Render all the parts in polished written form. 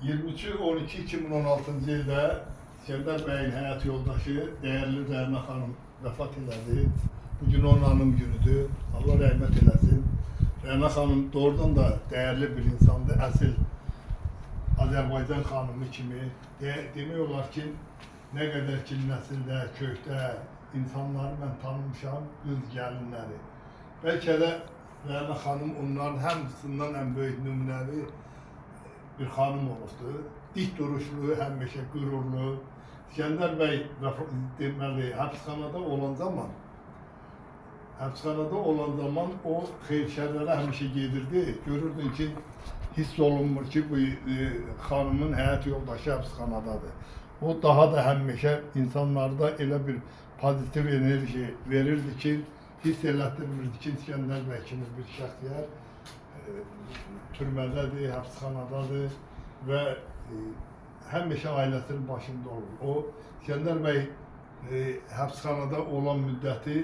23-12-2016-cı ildə Sərdar bəyin həyat yoldaşı, dəyərli Rəhmə xanım vəfat elədi. Bugün onun anım günüdür. Allah rəhmət eləsin. Rəhmə xanım doğrudan da dəyərli bir insandır. Əsl Azərbaycan xanımı kimi. Demək olar ki, nə qədər ki, nəsildə, kökdə insanları mən tanımışam, qız gəlinləri. Bəlkə də Rəhmə xanım onların həmisindən ən böyük nümunəvi bir xanım olubdur. Dik duruşlu, həmişə qürurlu. İskəndər bəy deməli, həbsxanada olan zaman o xeyirşərlərə həmişə gedirdi. Görürdün ki, hiss olunmur ki, bu xanımın həyat yoldaşı həbsxanadadır. O daha da həmişə insanlarda elə bir pozitiv enerji verirdi ki, hiss elətdirmirdi ki, İskəndər bəy kimi bir şəxsiyyət türmədədir, həbsxanadadır və həmişə ailəsinin başında olur. O, İskəndər bəy həbsxanada olan müddəti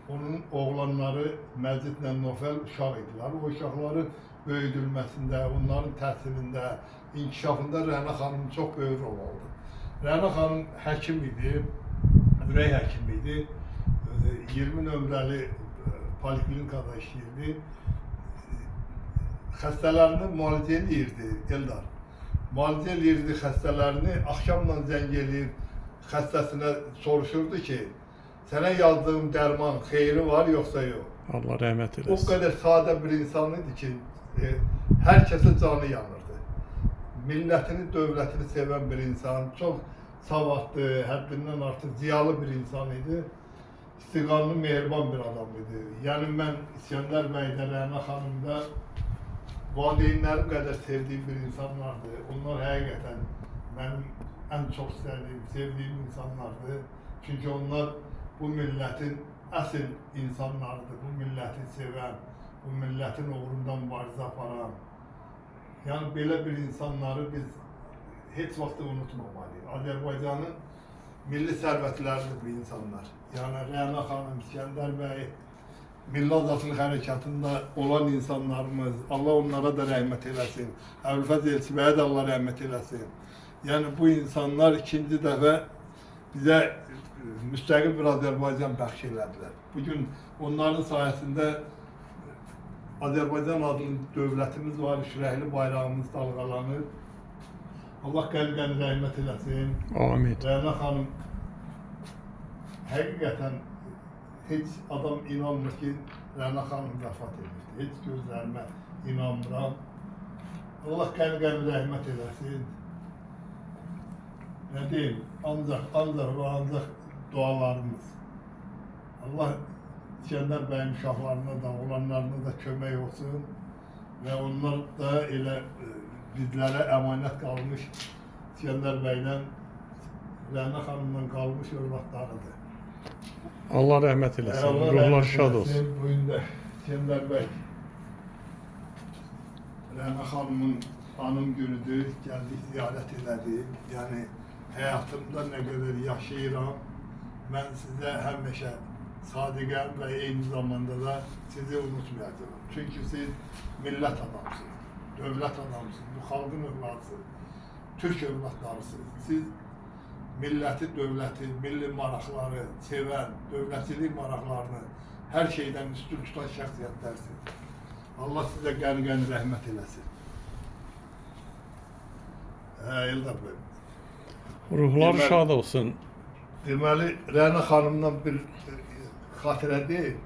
onun oğlanları Məcidlə Nofəl uşaq idilər. O uşaqların böyüdülməsində, onların təhsilində, inkişafında Rəhmə xanım çox böyük rol aldı. Rəhmə xanım həkim idi, ürək həkimi idi. 20 nömrəli poliklinikada işləyirdi. Xəstələrini müalicə edirdi Eldar. Müalicə edirdi xəstələrini, axşamla zəng edir, xəstəsinə soruşurdu ki, sənə yazdığım dərman xeyri var, yoxsa yox? Allah rəhmət eləsin. O qədər sadə bir insan idi ki, hər kəsə canı yanırdı. Millətini, dövlətini sevən bir insan, çox savadlı, həddindən artıq ziyalı bir insan idi. İstiqanlı, mehriban bir adam idi. Yəni, mən İskəndər bəydə, Rəhmə xanımda valideynlərim qədər sevdiyim bir insanlardır. Onlar həqiqətən mənim ən çox sevdiyim insanlardır. Çünki onlar bu millətin əsl insanlarıdır. Bu milləti sevən, bu millətin uğrundan mübarizə aparan. Yəni, belə bir insanları biz heç vaxt unutmamalıyıq. Azərbaycanın milli sərvətləridir bu insanlar. Yəni, Rəhmə xanım, İskəndər bəy, Milli Azadlıq Hərəkatında olan insanlarımız, Allah onlara da rəhmət eləsin. Əbülfəz Elçibəyə də Allah rəhmət eləsin. Yəni, bu insanlar ikinci dəfə bizə müstəqil bir Azərbaycan bəxş elədilər. Bugün onların sayəsində Azərbaycan adlı dövlətimiz var, şürəkli bayrağımız dalğalanır. Allah qəlbən rəhmət eləsin. Amin. Rəhmə xanım həqiqətən heç adam inanmır ki, Rəhmə xanım vəfat edirdi. Heç gözlərimə inanmıram. Allah qəlbən rəhmət eləsin. Nə deyim, ancaq dualarımız. Allah İskəndər bəyin uşaqlarına da, oğlanlarına da kömək olsun və onlar da elə bizlərə əmanət qalmış İskəndər bəylə, Rəhmə xanımdan qalmış övladlarıdır. Allah rəhmət eləsin, ruhlar şad olsun. Bu gün də İskəndər bəy, Rəhmə xanımın anım günüdür, gəldik, ziyarət elədik. Yəni, həyatımda nə qədər yaşayıram, mən sizə həmişə sadiqəm və eyni zamanda da sizi unutmayacağım. Çünki siz millət adamsınız, dövlət adamsınız, bu xalqın övladsınız, türk övladlarısınız. Siz milləti, dövləti, milli maraqları sevən, dövlətçilik maraqlarını hər şeydən üstün tutan şəxsiyyətlərsiniz. Allah sizə qəni-qəni rəhmət eləsin. Eldar bəy. Ruhlar şad olsun. Deməli, Rəhmə xanımdan bir xatirə deyil.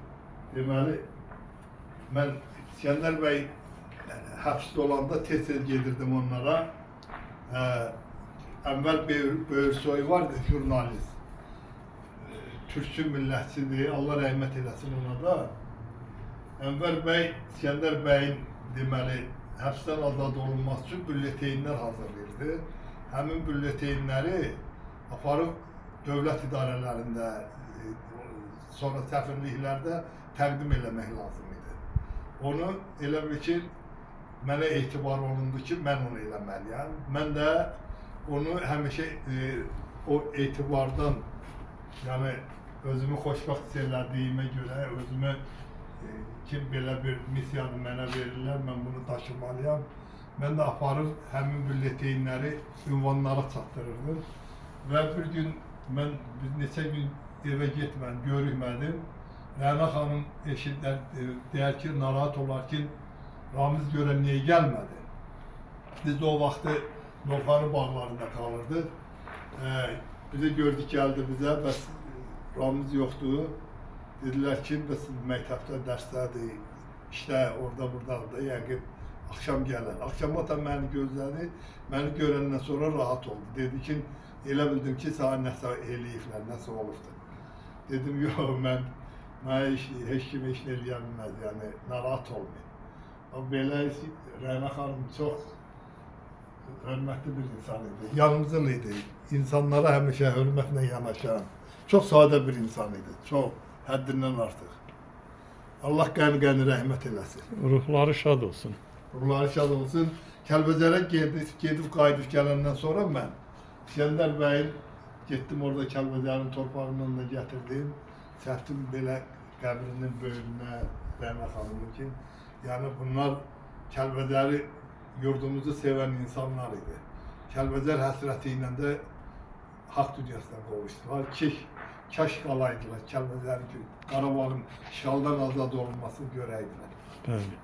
Deməli, mən İskəndər bəy həbsdə olanda tez-tez gedirdim onlara. Ənvər Böyürsoy vardı, jurnalist. Türkçü millətçidir, Allah rəhmət eləsin ona da. Ənvər bəy, İskəndər bəyin deməli, həbsdən azad olunması üçün bülletenlər hazırlayırdı. Həmin bülletenləri aparıb dövlət idarələrində, sonra səfirliklərdə təqdim eləmək lazım idi. Onu elə bil ki, mənə etibar olundu ki, mən onu eləməliyəm. Mən də onu həmişə o etibardan, yəni özümü xoşbəxt hiss elədiyimə görə, özümü kim belə bir missiyanı mənə verirlər, mən bunu daşımalıyam. mən də aparır həmin bülletenləri, ünvanlara çatdırırdım. Və bir gün mən neçə gün evə getmədim, görükmədim. Rəna xanım eşitlər, deyər ki, narahat olar ki, Ramiz görən niyə gəlmədi? Biz o vaxtı Novxanı bağlarında qalırdıq. Bizi gördük, gəldi bizə, bəs Ramiz yoxdur. Dedilər ki, bəs məktəbdə dərsdədir, işdə, orada, burada, yəqin axşam gələr. Axşama da məni gözlədi, məni görəndən sonra rahat oldu. Dedi ki, elə bildim ki, sənə nəsə eləyiblər, nəsə olubdur. Dedim, yox, mənə heç kim heç nə eləyə bilməz, yəni narahat olmayın. Belə Rəna xanım çox hörmətli bir insan idi, yanımızın idi. İnsanlara həmişə hörmətlə yanaşan, çox sadə bir insan idi, çox, həddindən artıq. Allah qəni-qəni rəhmət eləsin. Ruhları şad olsun. Ruhları şad olsun. Kəlbəcərə gedib qayıdıb gələndən sonra mən İskəndər bəyin getdim orada Kəlbəcərin torpağından da gətirdim. Çəkdim belə qəbrinin böyrünə Rəna xanımın ki, yəni bunlar Kəlbəcəri, yurdumuzu sevən insanlar idi. Kəlbəcər həsrəti ilə də haqq dünyasına qovuşdular ki, kaş qalaydılar Kəlbəcəri ki, Qarabağın işğaldan azad olunmasını görəydilər. Bəli.